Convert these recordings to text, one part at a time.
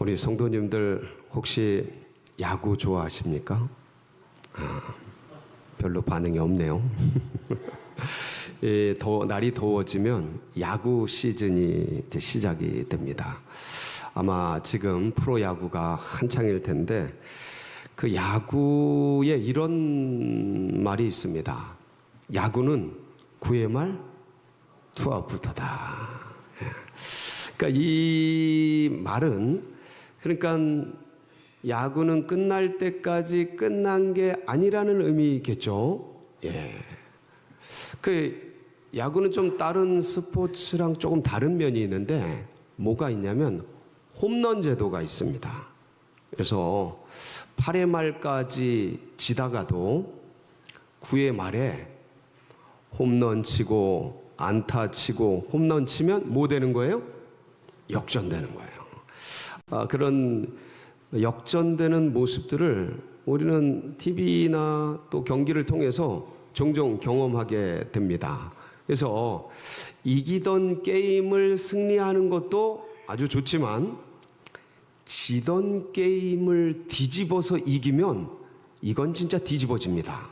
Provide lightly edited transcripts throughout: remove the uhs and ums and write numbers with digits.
우리 성도님들 혹시 야구 좋아하십니까? 별로 반응이 없네요. 날이 더워지면 야구 시즌이 이제 시작이 됩니다. 아마 지금 프로야구가 한창일 텐데 그 야구에 이런 말이 있습니다. 야구는 9회 말 투아웃부터다. 그러니까 이 말은 그러니까 야구는 끝날 때까지 끝난 게 아니라는 의미겠죠. 예. 그 야구는 좀 다른 스포츠랑 조금 다른 면이 있는데 뭐가 있냐면 홈런 제도가 있습니다. 그래서 8회 말까지 지다가도 9회 말에 홈런 치고 안타 치고 홈런 치면 뭐 되는 거예요? 역전되는 거예요. 그런 역전되는 모습들을 우리는 TV나 또 경기를 통해서 종종 경험하게 됩니다. 그래서 이기던 게임을 승리하는 것도 아주 좋지만 지던 게임을 뒤집어서 이기면 이건 진짜 뒤집어집니다.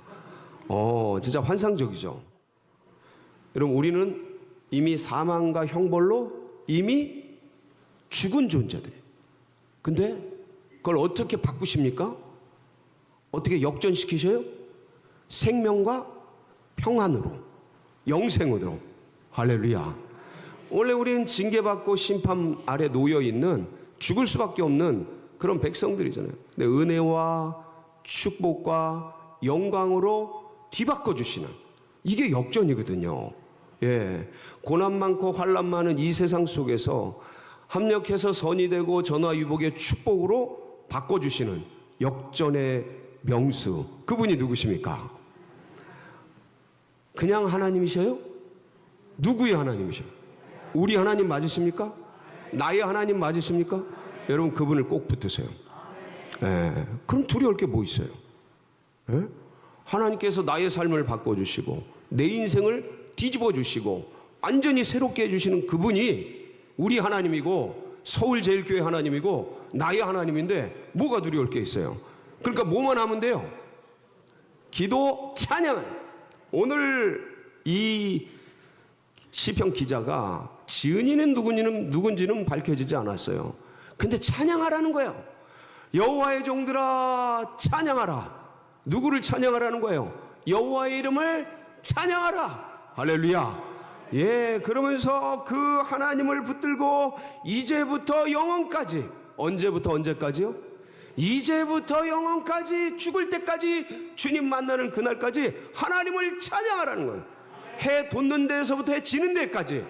진짜 환상적이죠. 여러분, 우리는 이미 사망과 형벌로 이미 죽은 존재들이에요. 근데 그걸 어떻게 바꾸십니까? 어떻게 역전시키셔요? 생명과 평안으로, 영생으로. 할렐루야. 원래 우리는 징계받고 심판 아래 놓여있는 죽을 수밖에 없는 그런 백성들이잖아요. 근데 은혜와 축복과 영광으로 뒤바꿔주시는 이게 역전이거든요. 예, 고난 많고 환난 많은 이 세상 속에서 합력해서 선이 되고 전화위복의 축복으로 바꿔주시는 역전의 명수, 그분이 누구십니까? 그냥 하나님이셔요? 누구의 하나님이셔요? 우리 하나님 맞으십니까? 나의 하나님 맞으십니까? 여러분, 그분을 꼭 붙으세요. 예, 그럼 두려울 게 뭐 있어요? 예? 하나님께서 나의 삶을 바꿔주시고 내 인생을 뒤집어 주시고 완전히 새롭게 해주시는 그분이 우리 하나님이고 서울제일교회 하나님이고 나의 하나님인데 뭐가 두려울 게 있어요? 그러니까 뭐만 하면 돼요? 기도, 찬양. 오늘 이 시편 기자가 지은이는 누군지는 밝혀지지 않았어요. 근데 찬양하라는 거예요. 여호와의 종들아 찬양하라. 누구를 찬양하라는 거예요? 여호와의 이름을 찬양하라. 할렐루야. 예, 그러면서 그 하나님을 붙들고 이제부터 영원까지, 언제부터 언제까지요? 이제부터 영원까지, 죽을 때까지, 주님 만나는 그날까지 하나님을 찬양하라는 거예요. 해 돋는 데서부터 해 지는 데까지.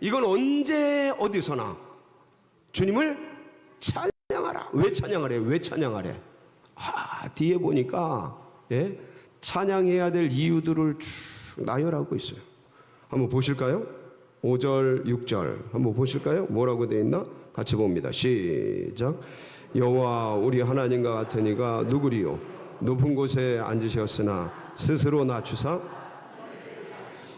이건 언제 어디서나 주님을 찬양하라. 왜 찬양하래? 왜 찬양하래? 뒤에 보니까 예, 찬양해야 될 이유들을 쭉 나열하고 있어요. 한번 보실까요? 5절, 6절 한번 보실까요? 뭐라고 되어 있나? 같이 봅니다. 시작. 여호와 우리 하나님과 같은 이가 누구리요? 높은 곳에 앉으셨으나 스스로 낮추사.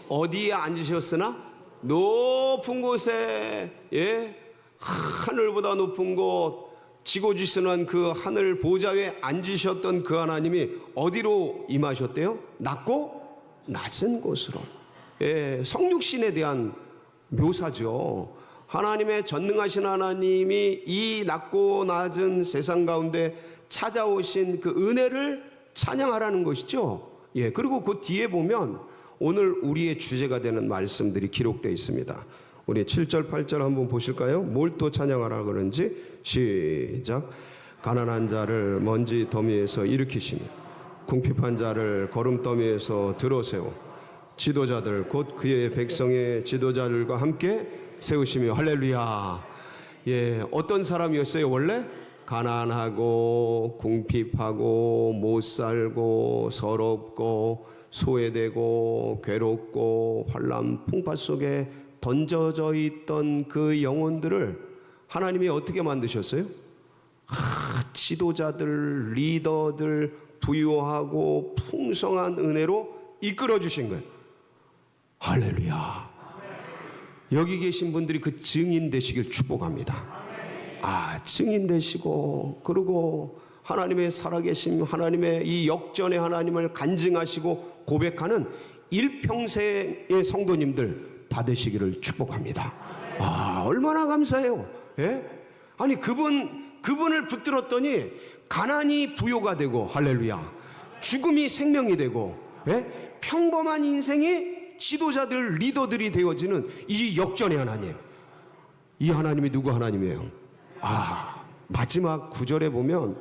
어디에 앉으셨으나? 높은 곳에. 예? 하늘보다 높은 곳, 지고지순한 그 하늘 보좌에 앉으셨던 그 하나님이 어디로 임하셨대요? 낮고 낮은 곳으로. 예, 성육신에 대한 묘사죠. 하나님의 전능하신 하나님이 이 낮고 낮은 세상 가운데 찾아오신 그 은혜를 찬양하라는 것이죠. 예, 그리고 그 뒤에 보면 오늘 우리의 주제가 되는 말씀들이 기록되어 있습니다. 우리 7절, 8절 한번 보실까요? 뭘 또 찬양하라 그러는지 시작. 가난한 자를 먼지 더미에서 일으키시며 궁핍한 자를 거름더미에서 들어세워 지도자들 곧 그의 백성의 지도자들과 함께 세우시며. 할렐루야. 예, 어떤 사람이었어요? 원래 가난하고 궁핍하고 못살고 서럽고 소외되고 괴롭고 환난 풍파 속에 던져져 있던 그 영혼들을 하나님이 어떻게 만드셨어요? 지도자들, 리더들, 부유하고 풍성한 은혜로 이끌어 주신 거예요. 할렐루야. 여기 계신 분들이 그 증인 되시길 축복합니다. 증인 되시고, 그리고 하나님의 살아계심, 하나님의 이 역전의 하나님을 간증하시고 고백하는 일평생의 성도님들 다 되시기를 축복합니다. 얼마나 감사해요. 예? 아니 그분을 붙들었더니 가난이 부요가 되고, 할렐루야, 죽음이 생명이 되고, 예? 평범한 인생이 지도자들, 리더들이 되어지는 이 역전의 하나님. 이 하나님이 누구 하나님이에요? 마지막 구절에 보면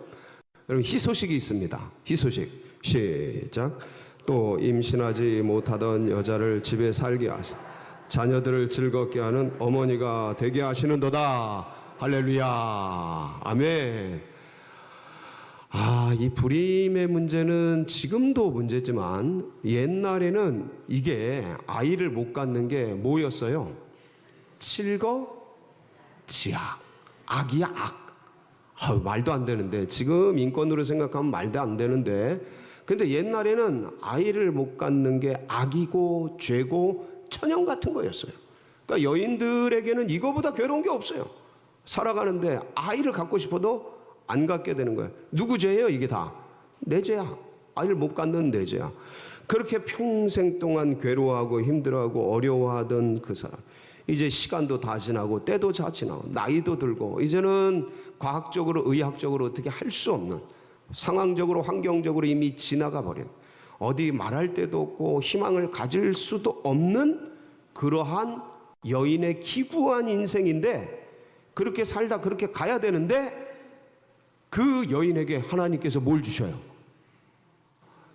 여러분 희소식이 있습니다. 희소식. 시작. 또 임신하지 못하던 여자를 집에 살게 하시, 자녀들을 즐겁게 하는 어머니가 되게 하시는도다. 할렐루야. 아멘. 이 불임의 문제는 지금도 문제지만 옛날에는 이게 아이를 못 갖는 게 뭐였어요? 칠거지악. 악이야, 악. 말도 안 되는데, 지금 인권으로 생각하면 말도 안 되는데, 근데 옛날에는 아이를 못 갖는 게 악이고 죄고 천형 같은 거였어요. 그러니까 여인들에게는 이거보다 괴로운 게 없어요. 살아가는데 아이를 갖고 싶어도 안 갖게 되는 거예요. 누구 죄예요? 이게 다 내 죄야. 아이를 못 갖는 내 죄야. 그렇게 평생 동안 괴로워하고 힘들어하고 어려워하던 그 사람, 이제 시간도 다 지나고 때도 다 지나고 나이도 들고 이제는 과학적으로 의학적으로 어떻게 할 수 없는, 상황적으로 환경적으로 이미 지나가 버린, 어디 말할 데도 없고 희망을 가질 수도 없는 그러한 여인의 기구한 인생인데, 그렇게 살다 그렇게 가야 되는데 그 여인에게 하나님께서 뭘 주셔요?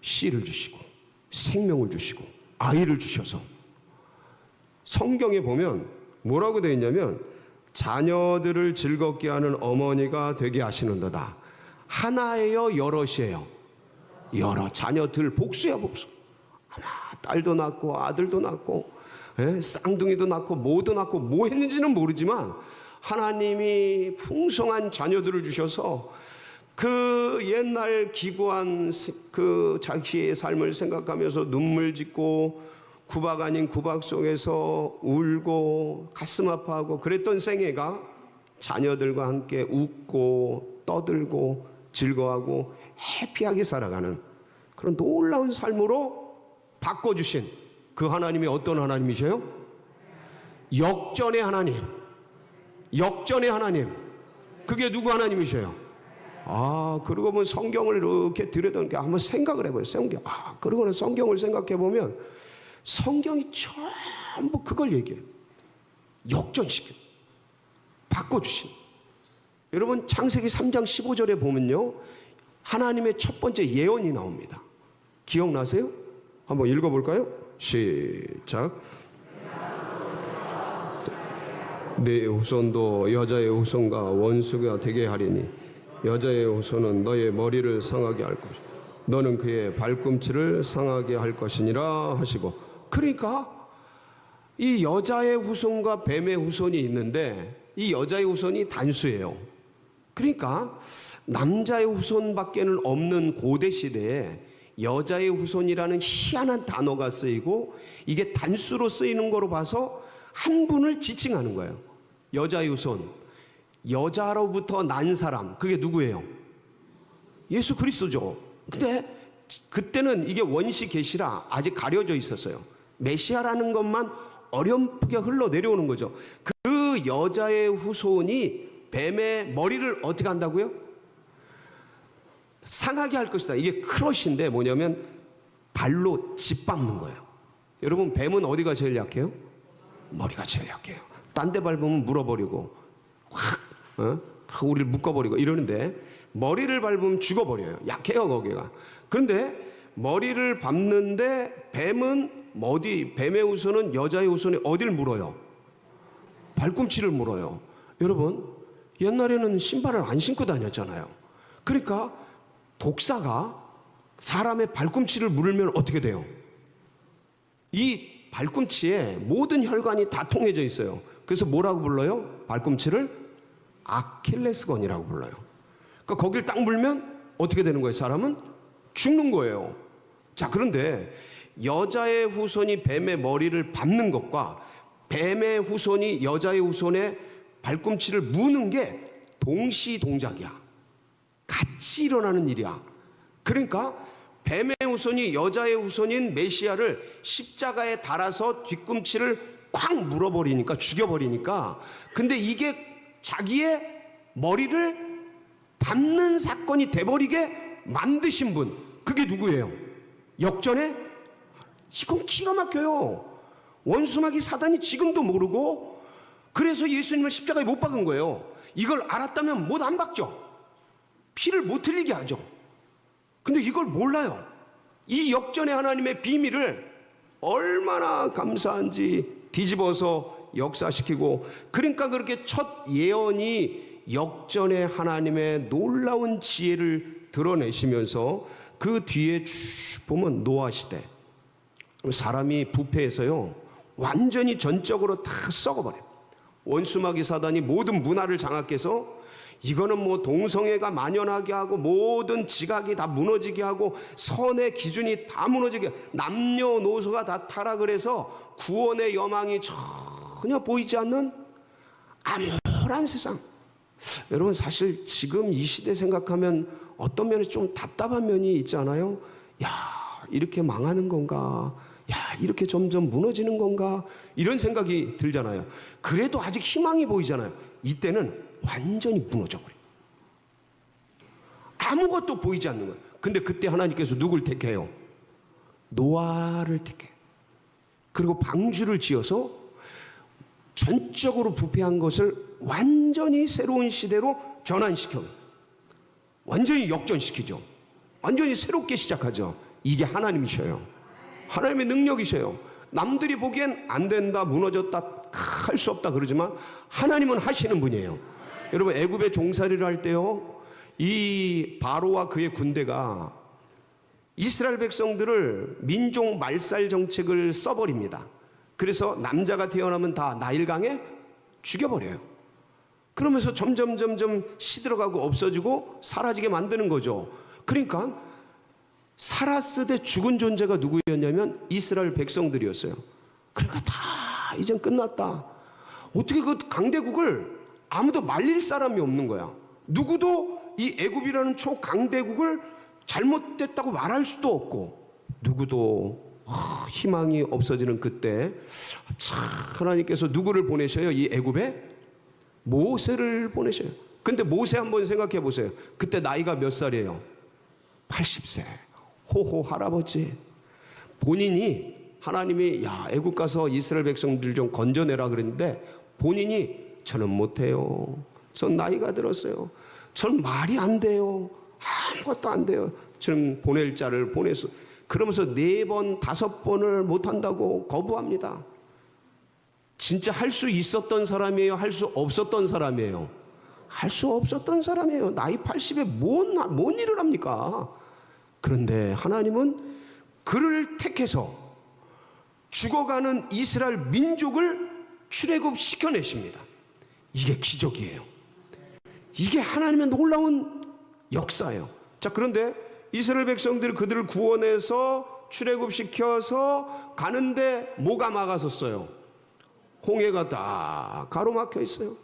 씨를 주시고 생명을 주시고 아이를 주셔서, 성경에 보면 뭐라고 되어 있냐면 자녀들을 즐겁게 하는 어머니가 되게 하시는도다. 하나예요, 여럿이에요? 여러. 자녀들 복수야, 복수. 하나, 딸도 낳고 아들도 낳고, 쌍둥이도 낳고 뭐도 낳고 뭐 했는지는 모르지만 하나님이 풍성한 자녀들을 주셔서 그 옛날 기구한 그 자기의 삶을 생각하면서 눈물 짓고 구박 아닌 구박 속에서 울고 가슴 아파하고 그랬던 생애가 자녀들과 함께 웃고 떠들고 즐거워하고 해피하게 살아가는 그런 놀라운 삶으로 바꿔주신 그 하나님이 어떤 하나님이셔요? 역전의 하나님. 역전의 하나님. 그게 누구 하나님이셔요? 그러고 보면 성경을 이렇게 들여다보니까 한번 생각을 해봐요. 그러고는 성경을 생각해보면 성경이 전부 그걸 얘기해요. 역전시켜 바꿔주신. 여러분 창세기 3장 15절에 보면요, 하나님의 첫 번째 예언이 나옵니다. 기억나세요? 한번 읽어볼까요? 시작. 내 후손도 여자의 후손과 원수가 되게 하리니 여자의 후손은 너의 머리를 상하게 할 것이고 너는 그의 발꿈치를 상하게 할 것이니라 하시고. 그러니까 이 여자의 후손과 뱀의 후손이 있는데 이 여자의 후손이 단수예요. 그러니까 남자의 후손밖에는 없는 고대 시대에 여자의 후손이라는 희한한 단어가 쓰이고 이게 단수로 쓰이는 거로 봐서 한 분을 지칭하는 거예요. 여자의 후손. 여자로부터 난 사람, 그게 누구예요? 예수 그리스도죠. 근데 그때는 이게 원시 계시라 아직 가려져 있었어요. 메시아라는 것만 어렴풋게 흘러내려오는 거죠. 그 여자의 후손이 뱀의 머리를 어떻게 한다고요? 상하게 할 것이다. 이게 크러쉬인데 뭐냐면 발로 짓밟는 거예요. 여러분 뱀은 어디가 제일 약해요? 머리가 제일 약해요. 딴 데 밟으면 물어버리고 확 우리를 묶어버리고 이러는데 머리를 밟으면 죽어버려요. 약해요 거기가. 그런데 머리를 밟는데 뱀은 뱀의 후손은 여자의 후손이 어디를 물어요? 발꿈치를 물어요. 여러분 옛날에는 신발을 안 신고 다녔잖아요. 그러니까 독사가 사람의 발꿈치를 물으면 어떻게 돼요? 이 발꿈치에 모든 혈관이 다 통해져 있어요. 그래서 뭐라고 불러요? 발꿈치를 아킬레스건이라고 불러요. 그러니까 거길 딱 물면 어떻게 되는 거예요? 사람은 죽는 거예요. 자, 그런데 여자의 후손이 뱀의 머리를 밟는 것과 뱀의 후손이 여자의 후손의 발꿈치를 무는 게 동시 동작이야. 같이 일어나는 일이야. 그러니까 뱀의 후손이 여자의 후손인 메시아를 십자가에 달아서 뒤꿈치를 쾅 물어버리니까, 죽여버리니까, 근데 이게 자기의 머리를 담는 사건이 돼버리게 만드신 분, 그게 누구예요? 역전에? 이건 기가 막혀요. 원수마귀 사단이 지금도 모르고, 그래서 예수님을 십자가에 못 박은 거예요. 이걸 알았다면 못 안 박죠. 피를 못 흘리게 하죠. 근데 이걸 몰라요. 이 역전의 하나님의 비밀을 얼마나 감사한지 뒤집어서 역사시키고, 그러니까 그렇게 첫 예언이 역전의 하나님의 놀라운 지혜를 드러내시면서 그 뒤에 쭉 보면 노아 시대, 사람이 부패해서요 완전히 전적으로 다 썩어버려요. 원수마귀 사단이 모든 문화를 장악해서 이거는 뭐 동성애가 만연하게 하고 모든 지각이 다 무너지게 하고 선의 기준이 다 무너지게 하고 남녀노소가 다 타락을 해서 구원의 여망이 전혀 보이지 않는 암울한 세상. 여러분, 사실 지금 이 시대 생각하면 어떤 면에 좀 답답한 면이 있지 않아요? 야, 이렇게 망하는 건가? 야, 이렇게 점점 무너지는 건가? 이런 생각이 들잖아요. 그래도 아직 희망이 보이잖아요. 이때는 완전히 무너져버려요. 아무것도 보이지 않는 거예요. 근데 그때 하나님께서 누굴 택해요? 노아를 택해요. 그리고 방주를 지어서 전적으로 부패한 것을 완전히 새로운 시대로 전환시켜요. 완전히 역전시키죠. 완전히 새롭게 시작하죠. 이게 하나님이셔요. 하나님의 능력이셔요. 남들이 보기엔 안 된다, 무너졌다, 할 수 없다 그러지만 하나님은 하시는 분이에요. 여러분, 애굽에 종살이를 할 때요, 이 바로와 그의 군대가 이스라엘 백성들을 민족 말살 정책을 써버립니다. 그래서 남자가 태어나면 다 나일강에 죽여버려요. 그러면서 점점 시들어가고 없어지고 사라지게 만드는 거죠. 그러니까 살았으되 죽은 존재가 누구였냐면 이스라엘 백성들이었어요. 그러니까 다 이젠 끝났다. 어떻게 그 강대국을 아무도 말릴 사람이 없는 거야. 누구도 이 애굽이라는 초강대국을 잘못됐다고 말할 수도 없고, 누구도 희망이 없어지는 그때 참 하나님께서 누구를 보내셔요? 이 애굽에 모세를 보내셔요. 근데 모세 한번 생각해 보세요. 그때 나이가 몇 살이에요? 80세. 호호 할아버지. 본인이, 하나님이 야 애굽 가서 이스라엘 백성들 좀 건져내라 그랬는데 본인이 저는 못해요. 전 나이가 들었어요. 전 말이 안 돼요. 아무것도 안 돼요. 저는 보낼 자를 보내서, 그러면서 4번 5번을 못한다고 거부합니다. 진짜 할 수 있었던 사람이에요? 할 수 없었던 사람이에요? 할 수 없었던 사람이에요. 나이 80에 뭔 일을 합니까? 그런데 하나님은 그를 택해서 죽어가는 이스라엘 민족을 출애굽 시켜내십니다. 이게 기적이에요. 이게 하나님의 놀라운 역사예요. 자, 그런데 이스라엘 백성들이 그들을 구원해서 출애굽시켜서 가는데 뭐가 막아섰어요? 홍해가 다 가로막혀 있어요.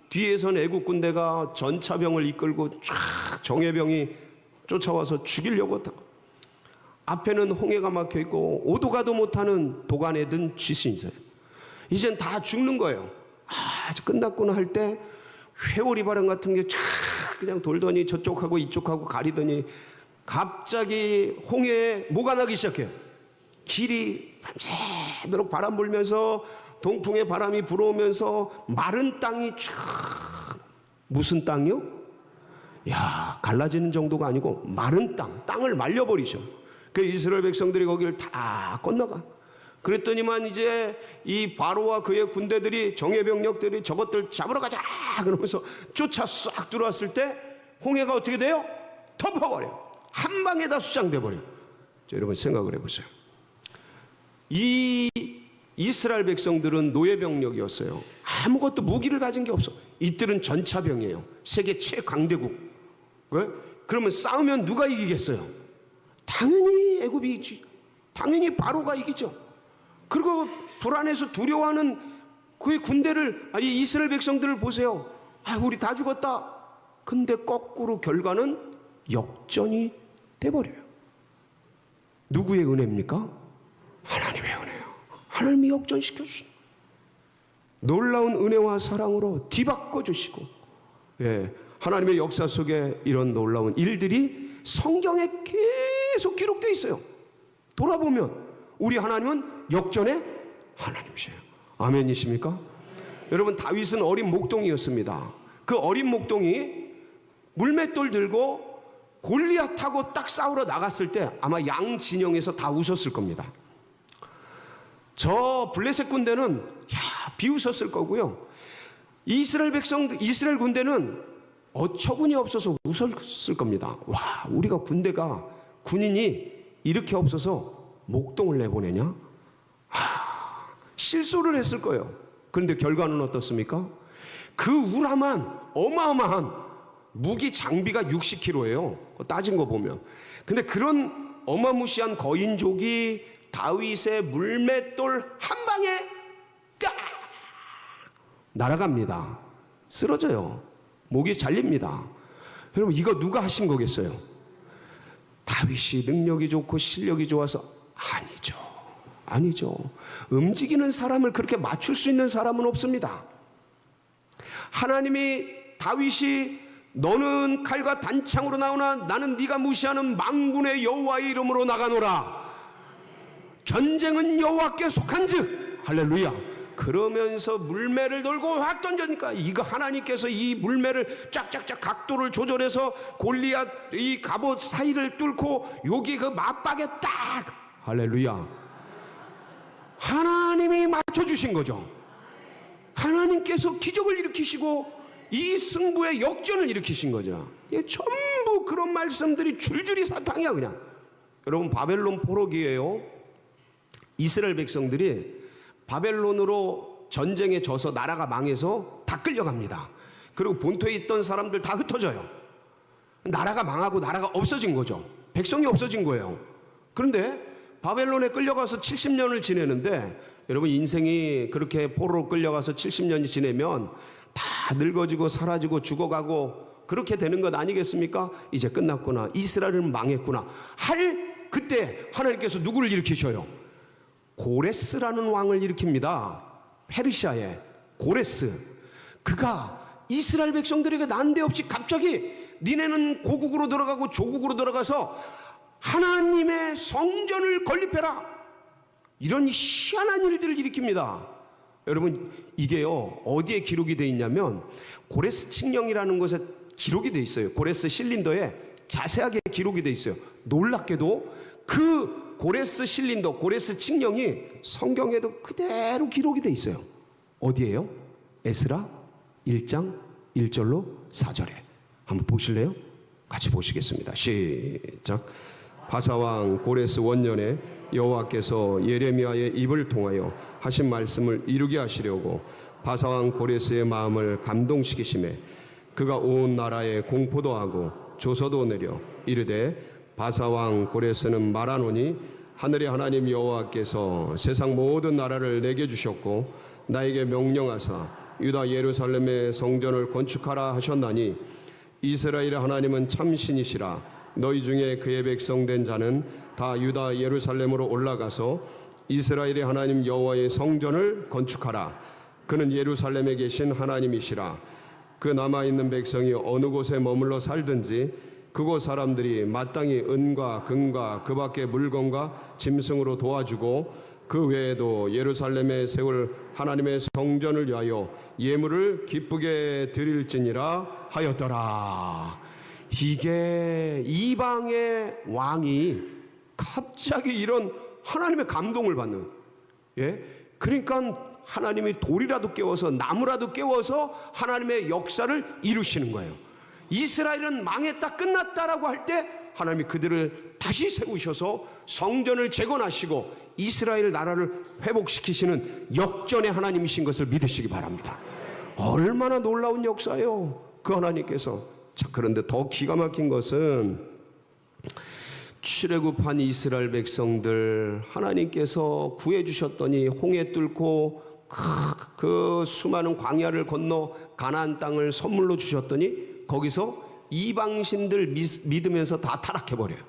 뒤에선 애국 군대가 전차병을 이끌고 쫙 정예병이 쫓아와서 죽이려고 다. 앞에는 홍해가 막혀 있고 오도 가도 못하는 도간에 든 쥐신이세요. 이젠 다 죽는 거예요. 끝났구나 할 때 회오리 바람 같은 게 쫙 그냥 돌더니 저쪽하고 이쪽하고 가리더니 갑자기 홍해에 뭐가 나기 시작해요. 길이 밤새도록 바람 불면서 동풍의 바람이 불어오면서 마른 땅이 쫙. 무슨 땅이요? 야, 갈라지는 정도가 아니고 마른 땅을 말려버리셔. 그 이스라엘 백성들이 거기를 다 건너가. 그랬더니만 이제 이 바로와 그의 군대들이, 정예병력들이 저것들 잡으러 가자 그러면서 쫓아 싹 들어왔을 때 홍해가 어떻게 돼요? 덮어버려. 한 방에 다 수장돼 버려. 여러분 생각을 해보세요. 이 이스라엘 백성들은 노예병력이었어요. 아무것도 무기를 가진 게 없어. 이들은 전차병이에요. 세계 최강대국. 왜? 그러면 싸우면 누가 이기겠어요? 당연히 애굽이 이기지. 당연히 바로가 이기죠. 그리고 불안해서 두려워하는 그의 군대를, 아니 이스라엘 백성들을 보세요. 우리 다 죽었다. 근데 거꾸로 결과는 역전이 돼버려요. 누구의 은혜입니까? 하나님의 은혜요. 하나님이 역전시켜 주신 놀라운 은혜와 사랑으로 뒤바꿔 주시고, 하나님의 역사 속에 이런 놀라운 일들이 성경에 계속 기록되어 있어요. 돌아보면 우리 하나님은 역전의 하나님이세요. 아멘이십니까? 여러분, 다윗은 어린 목동이었습니다. 그 어린 목동이 물맷돌 들고 골리앗하고 딱 싸우러 나갔을 때 아마 양 진영에서 다 웃었을 겁니다. 저 블레셋 군대는 비웃었을 거고요. 이스라엘 군대는 어처구니 없어서 웃었을 겁니다. 와, 우리가 군인이 이렇게 없어서 목동을 내보내냐? 실수를 했을 거예요. 그런데 결과는 어떻습니까? 그 우람한 어마어마한 무기 장비가 60kg예요. 따진 거 보면. 근데 그런 어마무시한 거인족이 다윗의 물맷돌 한 방에 날아갑니다. 쓰러져요. 목이 잘립니다. 여러분, 이거 누가 하신 거겠어요? 다윗이 능력이 좋고 실력이 좋아서? 아니죠. 움직이는 사람을 그렇게 맞출 수 있는 사람은 없습니다. 하나님이 다윗이 너는 칼과 단창으로 나오나 나는 네가 무시하는 만군의 여호와의 이름으로 나가노라. 전쟁은 여호와께 속한즉 할렐루야. 그러면서 물매를 돌고 확 던져니까 이거 하나님께서 이 물매를 쫙쫙쫙 각도를 조절해서 골리앗 이 갑옷 사이를 뚫고 여기 그 맞박에 딱 할렐루야. 하나님이 맞춰주신 거죠. 하나님께서 기적을 일으키시고 이 승부의 역전을 일으키신 거죠. 이게 전부 그런 말씀들이 줄줄이 사탕이야 그냥. 여러분, 바벨론 포로기예요. 이스라엘 백성들이 바벨론으로 전쟁에 져서 나라가 망해서 다 끌려갑니다. 그리고 본토에 있던 사람들 다 흩어져요. 나라가 망하고 나라가 없어진 거죠. 백성이 없어진 거예요. 그런데 바벨론에 끌려가서 70년을 지내는데, 여러분, 인생이 그렇게 포로로 끌려가서 70년이 지내면 다 늙어지고 사라지고 죽어가고 그렇게 되는 것 아니겠습니까? 이제 끝났구나, 이스라엘은 망했구나 할 그때 하나님께서 누구를 일으키셔요? 고레스라는 왕을 일으킵니다. 페르시아의 고레스. 그가 이스라엘 백성들에게 난데없이 갑자기 니네는 고국으로 들어가고 조국으로 들어가서 하나님의 성전을 건립해라, 이런 희한한 일들을 일으킵니다. 여러분, 이게요 어디에 기록이 되어 있냐면 고레스 칙령이라는 곳에 기록이 되어 있어요. 고레스 실린더에 자세하게 기록이 되어 있어요. 놀랍게도 그 고레스 실린더, 고레스 칙령이 성경에도 그대로 기록이 되어 있어요. 어디에요? 에스라 1장 1절로 4절에 한번 보실래요? 같이 보시겠습니다. 시작. 바사왕 고레스 원년에 여호와께서 예레미야의 입을 통하여 하신 말씀을 이루게 하시려고 바사왕 고레스의 마음을 감동시키심에 그가 온 나라에 공포도 하고 조서도 내려 이르되 바사왕 고레스는 말하노니 하늘의 하나님 여호와께서 세상 모든 나라를 내게 주셨고 나에게 명령하사 유다 예루살렘의 성전을 건축하라 하셨나니 이스라엘의 하나님은 참신이시라. 너희 중에 그의 백성 된 자는 다 유다 예루살렘으로 올라가서 이스라엘의 하나님 여호와의 성전을 건축하라. 그는 예루살렘에 계신 하나님이시라. 그 남아있는 백성이 어느 곳에 머물러 살든지 그곳 사람들이 마땅히 은과 금과 그 밖의 물건과 짐승으로 도와주고 그 외에도 예루살렘에 세울 하나님의 성전을 위하여 예물을 기쁘게 드릴지니라 하였더라. 이게 이방의 왕이 갑자기 이런 하나님의 감동을 받는, 그러니까 하나님이 돌이라도 깨워서 나무라도 깨워서 하나님의 역사를 이루시는 거예요. 이스라엘은 망했다 끝났다라고 할 때 하나님이 그들을 다시 세우셔서 성전을 재건하시고 이스라엘 나라를 회복시키시는 역전의 하나님이신 것을 믿으시기 바랍니다. 얼마나 놀라운 역사예요, 그 하나님께서. 자, 그런데 더 기가 막힌 것은 출애굽한 이스라엘 백성들 하나님께서 구해주셨더니 홍해 뚫고 그 수많은 광야를 건너 가나안 땅을 선물로 주셨더니 거기서 이방신들 믿으면서 다 타락해버려요.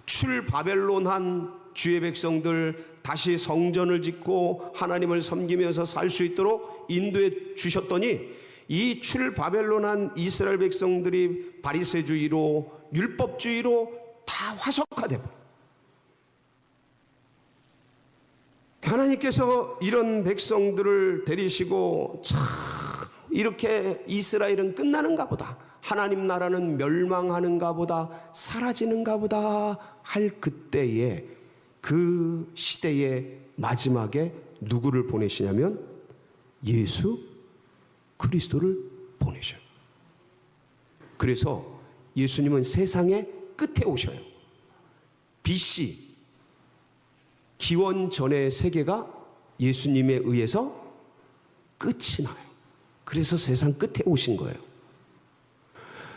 출바벨론한 주의 백성들 다시 성전을 짓고 하나님을 섬기면서 살 수 있도록 인도해 주셨더니 이 출바벨론한 이스라엘 백성들이 바리새주의로 율법주의로 다 화석화돼 버려요. 하나님께서 이런 백성들을 데리시고 참 이렇게 이스라엘은 끝나는가 보다, 하나님 나라는 멸망하는가 보다, 사라지는가 보다 할 그때에, 그 시대의 마지막에 누구를 보내시냐면 예수 그리스도를 보내셔요. 그래서 예수님은 세상의 끝에 오셔요. BC 기원 전의 세계가 예수님에 의해서 끝이 나요. 그래서 세상 끝에 오신 거예요.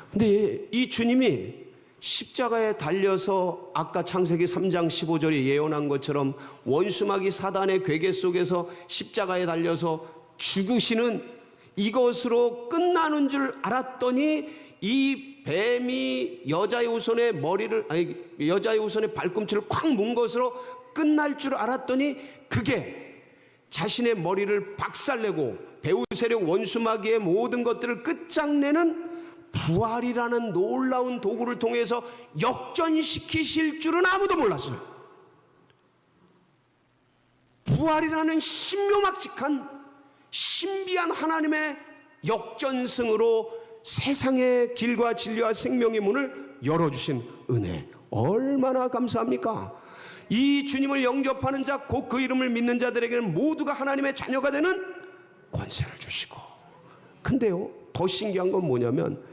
근데 이 주님이 십자가에 달려서 아까 창세기 3장 15절에 예언한 것처럼 원수마귀 사단의 괴계 속에서 십자가에 달려서 죽으시는 이것으로 끝나는 줄 알았더니 이 뱀이 여자의 우선의 여자의 우선의 발꿈치를 콱 문 것으로 끝날 줄 알았더니 그게 자신의 머리를 박살내고 배후 세력 원수마귀의 모든 것들을 끝장내는 부활이라는 놀라운 도구를 통해서 역전시키실 줄은 아무도 몰랐어요. 부활이라는 신묘막직한 신비한 하나님의 역전승으로 세상의 길과 진리와 생명의 문을 열어주신 은혜, 얼마나 감사합니까? 이 주님을 영접하는 자, 곧 그 이름을 믿는 자들에게는 모두가 하나님의 자녀가 되는 권세를 주시고. 근데요, 더 신기한 건 뭐냐면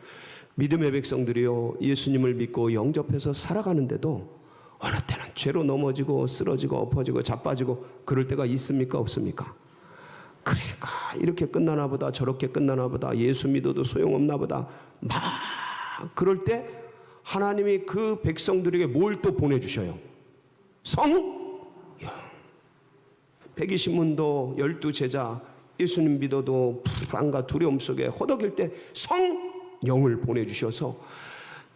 믿음의 백성들이요, 예수님을 믿고 영접해서 살아가는데도 어느 때는 죄로 넘어지고 쓰러지고 엎어지고 자빠지고 그럴 때가 있습니까, 없습니까? 그러니까 이렇게 끝나나 보다, 저렇게 끝나나 보다, 예수 믿어도 소용없나 보다, 막 그럴 때 하나님이 그 백성들에게 뭘 또 보내주셔요? 성령. 120문도 12제자 예수님 믿어도 불안과 두려움 속에 허덕일 때 성령을 보내주셔서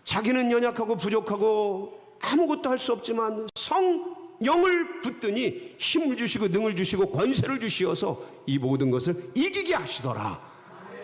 자기는 연약하고 부족하고 아무것도 할 수 없지만 성령을 붙드니 힘을 주시고 능을 주시고 권세를 주시어서 이 모든 것을 이기게 하시더라.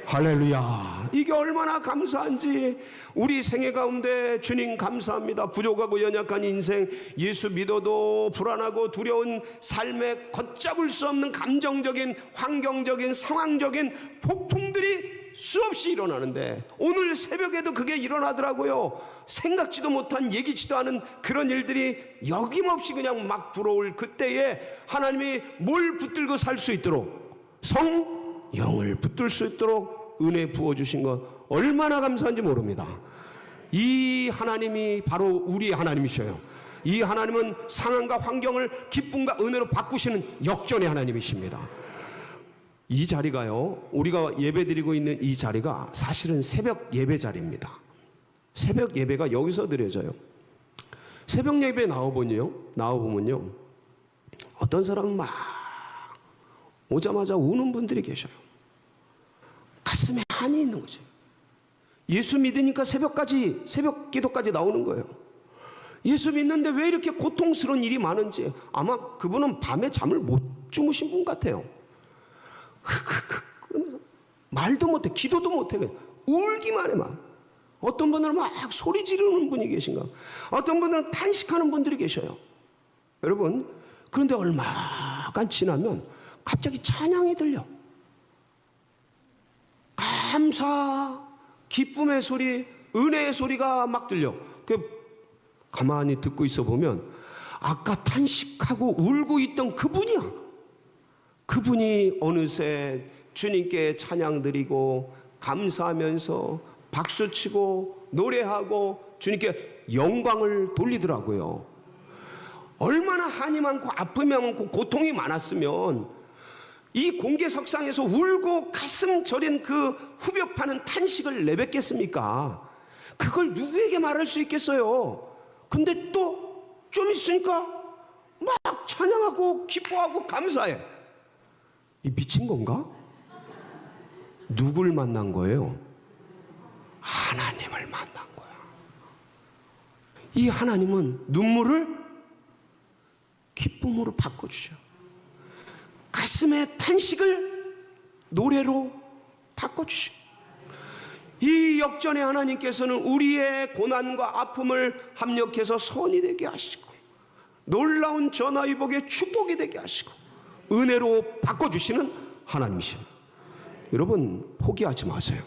할렐루야. 이게 얼마나 감사한지. 우리 생애 가운데 주님 감사합니다. 부족하고 연약한 인생, 예수 믿어도 불안하고 두려운 삶에 걷잡을 수 없는 감정적인, 환경적인, 상황적인 폭풍들이 수없이 일어나는데 오늘 새벽에도 그게 일어나더라고요. 생각지도 못한, 예기치도 않은 그런 일들이 여김없이 그냥 막 불어올 그때에 하나님이 뭘 붙들고 살 수 있도록, 성령을 붙들 수 있도록 은혜 부어주신 것 얼마나 감사한지 모릅니다. 이 하나님이 바로 우리의 하나님이셔요. 이 하나님은 상황과 환경을 기쁨과 은혜로 바꾸시는 역전의 하나님이십니다. 이 자리가요, 우리가 예배드리고 있는 이 자리가 사실은 새벽 예배 자리입니다. 새벽 예배가 여기서 드려져요. 새벽 예배 나와보면요, 어떤 사람은 막 오자마자 우는 분들이 계셔요. 가슴에 한이 있는 거죠. 예수 믿으니까 새벽 기도까지 나오는 거예요. 예수 믿는데 왜 이렇게 고통스러운 일이 많은지. 아마 그분은 밤에 잠을 못 주무신 분 같아요. 그러면서 말도 못해, 기도도 못해, 울기만 해. 막 어떤 분들은 막 소리 지르는 분이 계신가, 어떤 분들은 탄식하는 분들이 계셔요. 여러분, 그런데 얼마간 지나면 갑자기 찬양이 들려. 감사, 기쁨의 소리, 은혜의 소리가 막 들려. 가만히 듣고 있어 보면 아까 탄식하고 울고 있던 그분이야. 그분이 어느새 주님께 찬양 드리고 감사하면서 박수치고 노래하고 주님께 영광을 돌리더라고요. 얼마나 한이 많고 아픔이 많고 고통이 많았으면 이 공개석상에서 울고 가슴 저린 그 후벼 파는 탄식을 내뱉겠습니까? 그걸 누구에게 말할 수 있겠어요? 근데 또 좀 있으니까 막 찬양하고 기뻐하고 감사해. 이 미친 건가? 누굴 만난 거예요? 하나님을 만난 거야. 이 하나님은 눈물을 기쁨으로 바꿔주죠. 가슴의 탄식을 노래로 바꿔주죠. 이 역전의 하나님께서는 우리의 고난과 아픔을 합력해서 선이 되게 하시고 놀라운 전화위복의 축복이 되게 하시고 은혜로 바꿔주시는 하나님이십니다. 여러분 포기하지 마세요.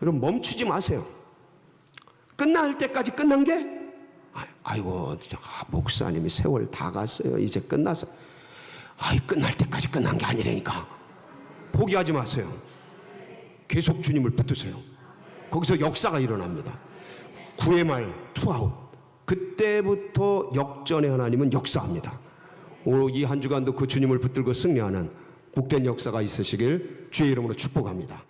여러분 멈추지 마세요. 끝날 때까지 끝난 게 아이고 목사님이 세월 다 갔어요. 이제 끝났어. 끝날 때까지 끝난 게 아니라니까. 포기하지 마세요. 계속 주님을 붙드세요. 거기서 역사가 일어납니다. 9의 말 투아웃. 그때부터 역전의 하나님은 역사합니다. 오늘 이 한 주간도 그 주님을 붙들고 승리하는 복된 역사가 있으시길 주의 이름으로 축복합니다.